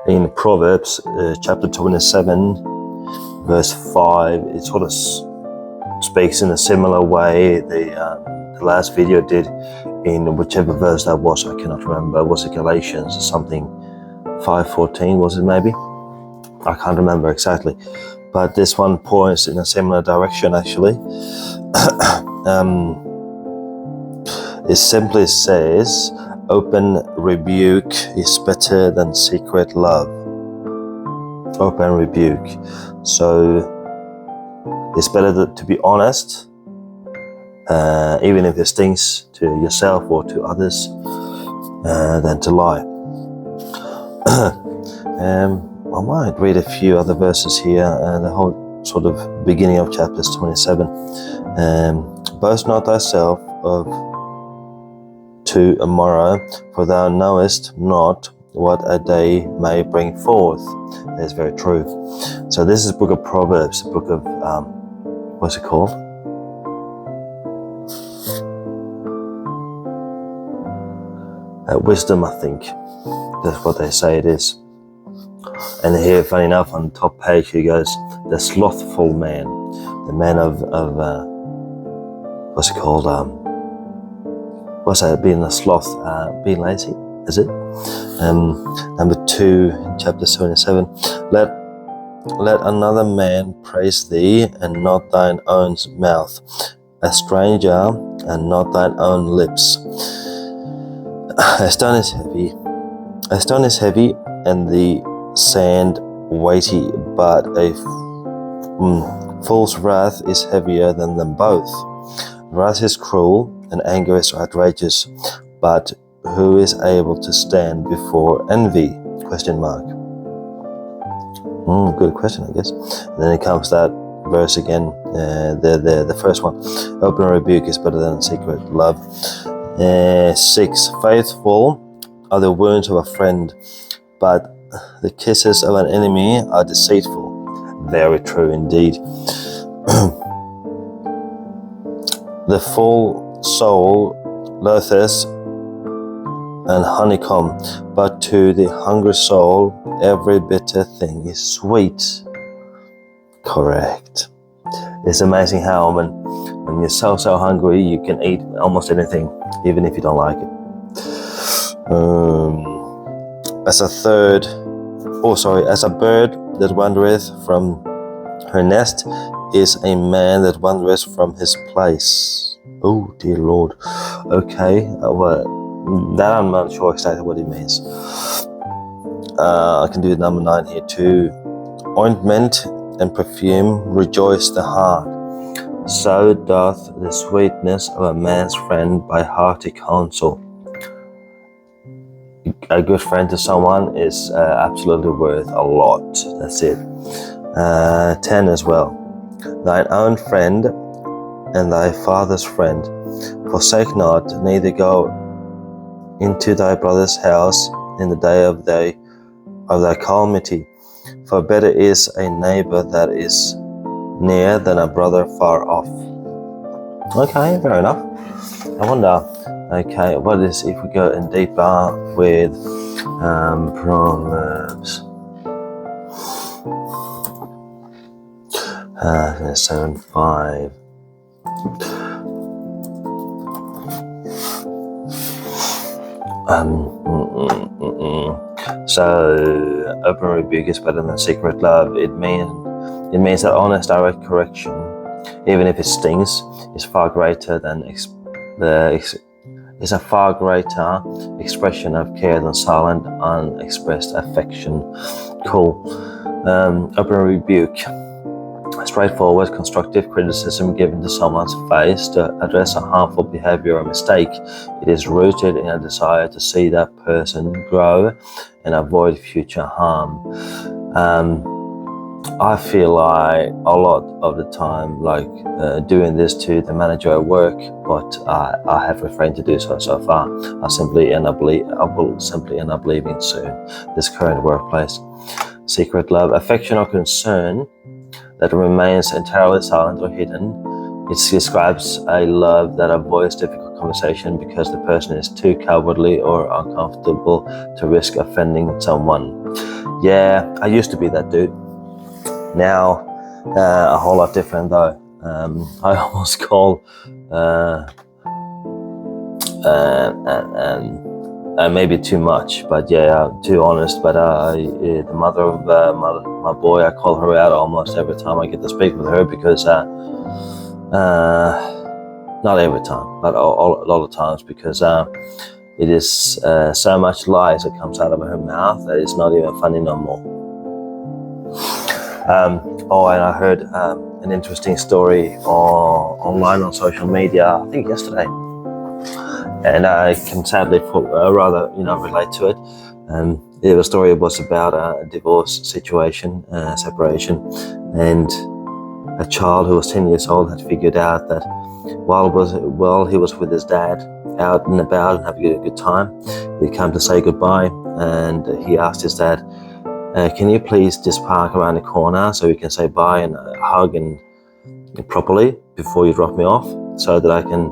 In Proverbs chapter 27, verse 5, it sort of speaks in a similar way the last video did in whichever verse that was. I cannot remember. Was it Galatians or something? 5:14 was it maybe? I can't remember exactly. But this one points in a similar direction actually. It simply says, open rebuke is better than secret love. Open rebuke. So it's better to be honest, even if it stings to yourself or to others, than to lie. I might read a few other verses here, the whole sort of beginning of chapters 27. Boast not thyself of to a morrow, for thou knowest not what a day may bring forth. That's very true. So this is the book of Proverbs, the book of, what's it called? Wisdom, I think. That's what they say it is. And here, funny enough, on the top page, he goes, the slothful man, the man of what's it called? What's that? Being a sloth, being lazy, is it? Number 2, in chapter 77, let another man praise thee, and not thine own mouth, a stranger, and not thine own lips. A stone is heavy, and the sand weighty, but a fool's wrath is heavier than them both. Wrath is cruel, and anger is outrageous, but who is able to stand before envy? Question mark. Good question, I guess. And then it comes that verse again, the first one. Open rebuke is better than secret love. 6. Faithful are the wounds of a friend, but the kisses of an enemy are deceitful. Very true indeed. The full soul loatheth and honeycomb, but to the hungry soul every bitter thing is sweet. Correct. It's amazing how when you're so hungry, you can eat almost anything, even if you don't like it. As a bird that wandereth from her nest is a man that wandereth from his place. Oh dear Lord. Okay, that I'm not sure exactly what it means. I can do number 9 here too. Ointment and perfume rejoice the heart. So doth the sweetness of a man's friend by hearty counsel. A good friend to someone is absolutely worth a lot. That's it. 10 as well. Thine own friend and thy father's friend. Forsake not, neither go into thy brother's house in the day of thy calamity. For better is a neighbor that is near than a brother far off. Okay, fair enough. I wonder, okay, what is if we go in deeper with Proverbs 7:5. So open rebuke is better than secret love. It means that honest direct correction, even if it stings, is far greater than is a far greater expression of care than silent, unexpressed affection. Cool. Open rebuke. Straightforward, constructive criticism given to someone's face to address a harmful behavior or mistake. It is rooted in a desire to see that person grow and avoid future harm. I feel like a lot of the time, doing this to the manager at work, but I have refrained to do so far. I will simply end up leaving soon this current workplace. Secret love, affection or concern that remains entirely silent or hidden. It describes a love that avoids difficult conversation because the person is too cowardly or uncomfortable to risk offending someone. Yeah, I used to be that dude. Now, a whole lot different though. I almost call maybe too much, but yeah, too honest. But the mother of my boy, I call her out almost every time I get to speak with her, because not every time, but a lot of times, because it is so much lies that comes out of her mouth that it's not even funny no more. And I heard an interesting story online on social media, I think yesterday, and I can sadly relate to it. The story was about a divorce situation, separation, and a child who was 10 years old had figured out that while he was with his dad out and about and having a good time, he'd come to say goodbye, and he asked his dad, can you please just park around the corner so we can say bye and hug and properly before you drop me off, so that I can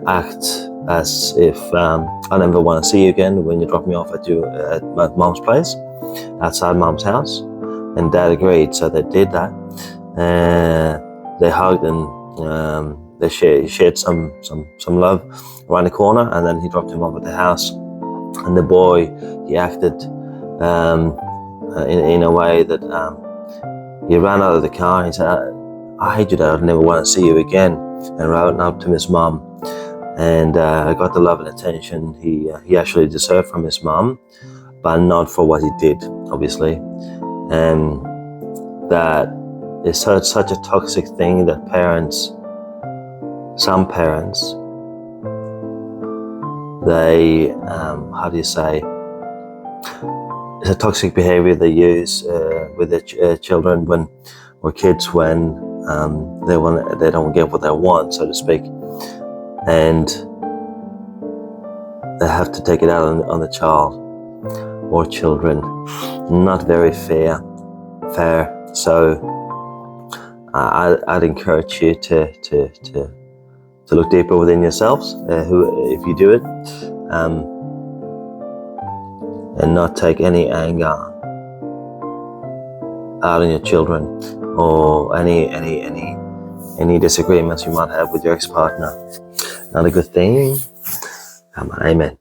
act as if I never want to see you again when you drop me off at my mom's place, outside mom's house. And dad agreed, so they did that. They hugged and they shared some love around the corner, and then he dropped him off at the house. And the boy, he acted in a way that he ran out of the car and he said, I hate you, Dad, I never want to see you again, and ran up to his mum. And got the love and attention he actually deserved from his mum, but not for what he did, obviously. And that is such a toxic thing that some parents, they, it's a toxic behavior they use with their children or kids when they don't get what they want, so to speak. And they have to take it out on the child or children. Not very fair. So I'd encourage you to look deeper within yourselves, if you do it, and not take any anger out on your children, or any disagreements you might have with your ex-partner. Not a good thing. Amen.